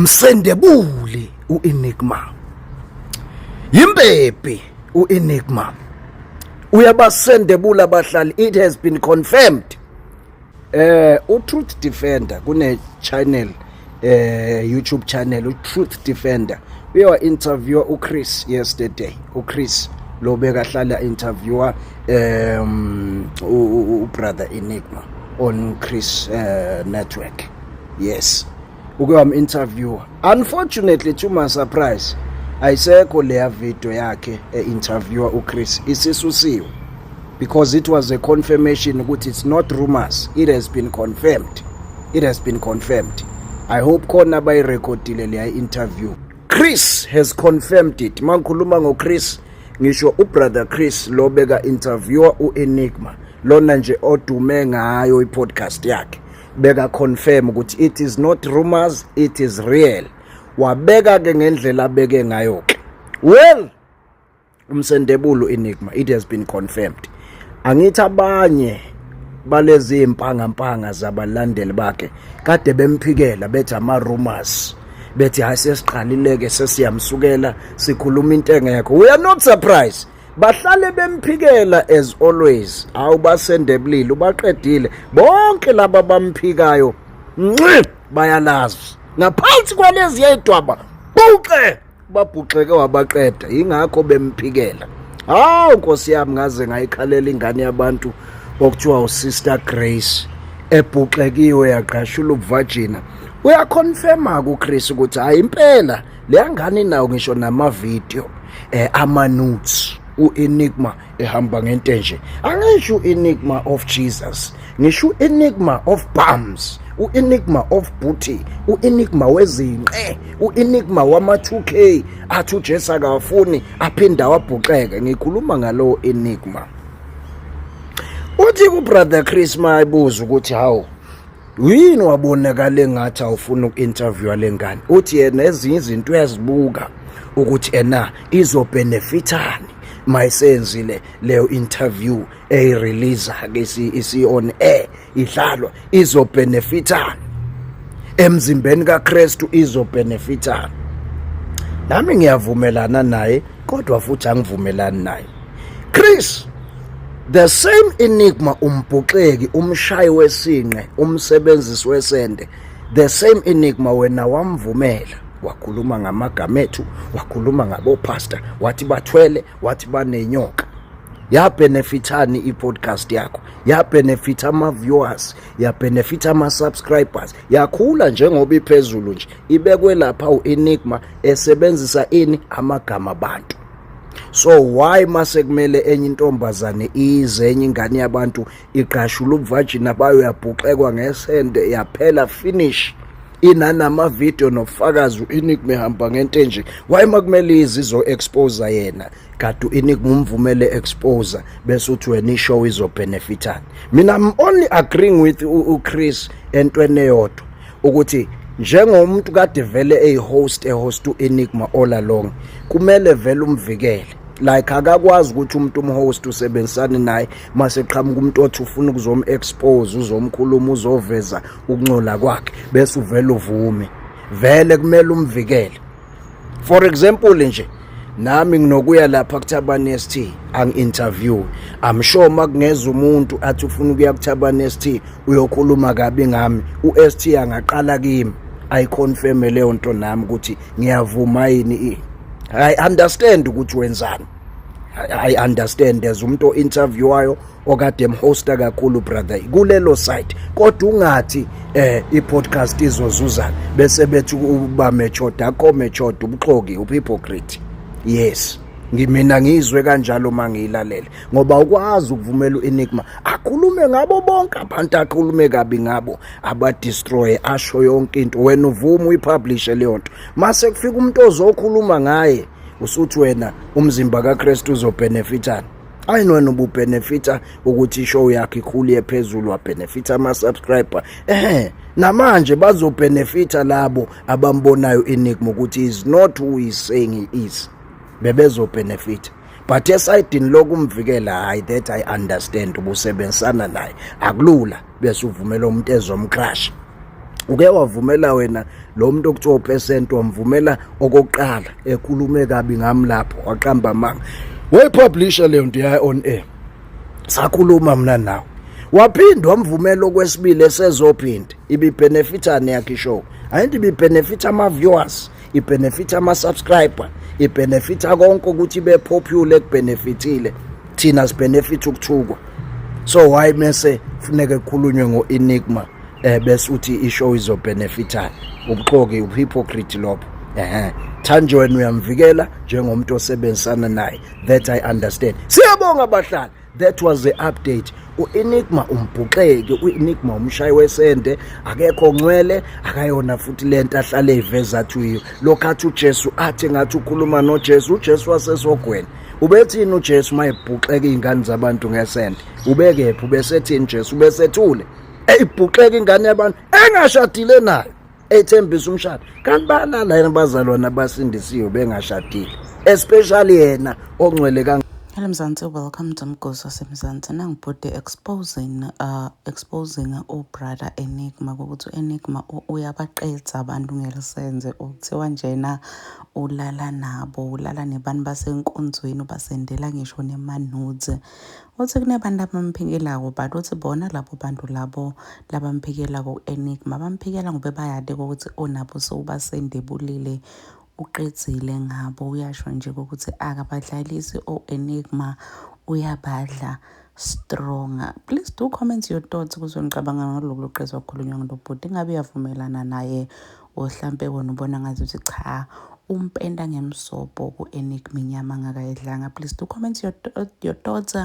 Msendebuli uEnigma. Yimbephi uEnigma. Uyabasendebula abahlali. It has been confirmed. uTruth Defender kune channel YouTube channel uTruth Defender. Uye interview uChris yesterday. uChris lo bekahlala interviewer ubrother Enigma on Chris network. Yes. Ukwam interview. Unfortunately, to my surprise, ayisekho leya video yakhe interviewer uChris isisusiwe, because it was a confirmation ukuthi it's not rumors, it has been confirmed. It has been confirmed. I hope khona bayirecordile leya interview. Chris has confirmed it. Mangikhuluma ngoChris ngisho ubrother Chris lo beka interviewer uEnigma, lona nje odume ngayo ipodcast yakhe, beka confirm ukuthi it is not rumors, it is real. Wabeka ke ngendlela beke ngayo ke. Well, umsendebulu Enigma, it has been confirmed. Angithi abanye balezi impanga zabalandeli bakhe kade bemphikela bethi ama rumors, bethi asesiqalileke sesiyamsukela sikhuluma into engekho. We are not surprised. Bahlale bemphikela as always. Awubasendebulile ubaqedile bonke laba bamphikayo bayalazi ngaphansi kwalezi yedwaba babhuxeke wabaqeda, ingakho bemphikela. Nkosi yami, ngaze ngayikhalela ingane yabantu okuthiwa uSister Grace ebhuxekiwe yaqashula ubuvagina. Uyaconfirma kuChris ukuthi hayi impela le ngane nawo ngisho nama video ama notes uEnigma ehamba ngentenje. Angisho uEnigma of Jesus, ngisho uEnigma of Palms, uEnigma of Booty, uEnigma wezinqe, uEnigma wama 2K athi uJesu akafuni aphinda wabhuxeka. Ngikhuluma ngalo Enigma. Uthi kubrother Chris mayibuza ukuthi hawo yini wabonakala ngathi awufuna ukinterview lengane, uthi yena ezinye izinto uyazibuka ukuthi izobenefitani mayisenzile leyo interview release ke isi on air idlalwa, izobenefitani emzimbeni kaKristu, izobenefitani. Nami ngiyavumelana naye, kodwa futhi angivumelani naye. Chris, the same Enigma umbhuxeki, umshayi wesinqe, umsebenzisi wesende, the same Enigma wena wamvumela, wakhuluma ngamagama ethu, wakhuluma ngabo pastor, wathi bathwele, wathi banenyoka. Ya benefitani i-podcast yakho, ya benefit ama viewers, ya benefit ama subscribers, yakhula njengoba iphezulu nje, ibekwe lapha uEnigma esebenzisa amagama abantu. So why mase kumele enye intombazane ize enye ingane yabantu iqashula ubuvagina bayo yabhuxekwa ngesende yaphela finish inanama video nofakazi uEnigma ehamba ngentenje? Why makumele izizo expose yena kade uEnigma umvumele expose bese uthi wena ishow izobenefitani? Mina I'm only agreeing with uChris entweni eyodwa ukuthi njengomuntu kade vele host uEnigma all along, kumele vele umvikele. Like akakwazi ukuthi umuntu umhost usebenzisana naye mase qhamuka umuntu othi ufuna ukuzomexpose, uzomkhuluma, uzoveza ukuncola kwakhe bese uvela uvume. Vele kumele umvikele. For example nje nami nginokuya lapha kuThabani ST angi-interview, I'm sure makungeza umuntu athi ufuna ukuya kuThabani ST uyokhuluma kabi ngami, uST angaqala kimi ayiconfirm leyo nto nami ukuthi ngiyavuma yini. I understand ukuthi wenzani. I understand as umuntu interviewayo okade emhosta kakhulu brother kulelo site, kodwa ungathi i-podcast izozuza bese bethi uba mechoda akho mechoda ubuxoki uhypocrite. Yes, ngimina ngizwe kanjalo mangiyilalela, ngoba ukwazi ukuvumela uEnigma akhulume ngabo bonke abantu, akhulume kabi ngabo, abadestroy, asho yonke into, wena uvuma uyipublishe leyo nto. Mase kufika umuntu ozokhuluma ngaye usuthi wena umzimba kaKristu uzobenefitani? Ayini wena ububenefita ukuthi ishow yakhe ikhule phezulu, wabenefita ama subscriber. Namanje bazobenefita labo abambonayo Enigma ukuthi is not who he is saying he is. Bebezobenefita. But esayidini lokumvikela, hayi, that I understand, ubusebenzisana naye akulula bese uvumela umuntu ezomcrash. uke wavumela wena lo muntu okuthiwa uphesenti wamvumela okokuqala ekhulume kabi ngami lapho waqamba amanga wayipublisha leyo nto yayo on air sakhuluma mina nawe waphinde wamvumela okwesibili esezophinda ibibenefitani yakhe show ayinto ibibenefit ama-viewers ibenefit ama-subscriber ibenefita konke ukuthi bepopular ekubenefitile thina sibenefit ukuthukwa so why mase funeke kukhulunywe ngo-Enigma bese uthi ishow izobenefitani ubuxoki uhypocrite lopho Thanjwe wena uyamvikela njengomuntu osebenzisana naye that I understand siyabonga abahlali that was the update u-Enigma umbhuxeke u-Enigma umshayi wesende akekho ngcwele akayona futhi lento ahlale iveza thuyo lokhathi uJesu athi ngathi ukhuluma noJesu uJesu wasesogweni ubethini uJesu mayibhuxeka izingane zabantu ngesende ubekephi ubesethini Jesu ubesethule eyibhuxeka ingane yabantu engashadile nayo ethembisa umshado kanti balala yena bazalwana abasindisiwe bengashadile especially yena ongcwele kangaka. Hello Mzansi, welcome to Mgosi waseMzansi. Nangibhode exposing brother Enigma ukuthi Enigma uyabaqedza abantu ngelisenze ukuthiwa njena ulala nabo ulala nebantu basenkonzweni basendela ngisho nemanudes uthi kunebantu abamphikelayo but uthi bona labo bantu labo labamphikelayo Enigma bamphikela ngoba bayade ukuthi onabo sowubasendebulile uqedzile ngabo uyasho nje ukuthi akabadlalisi Enigma uyabadla stronger. Please do comment your thoughts kuzongicabanga ngalolu qezo wakhulunywa ngilobhuti ingabe uyavumelana naye ohlampe wona ubona ngathi uthi cha umpenda ngemsobho ku-Enigma inyama ngakayidlanga. Please do comment your thoughts,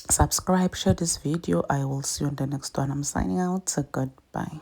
subscribe, share this video. I will see you on the next one. I'm signing out. Goodbye.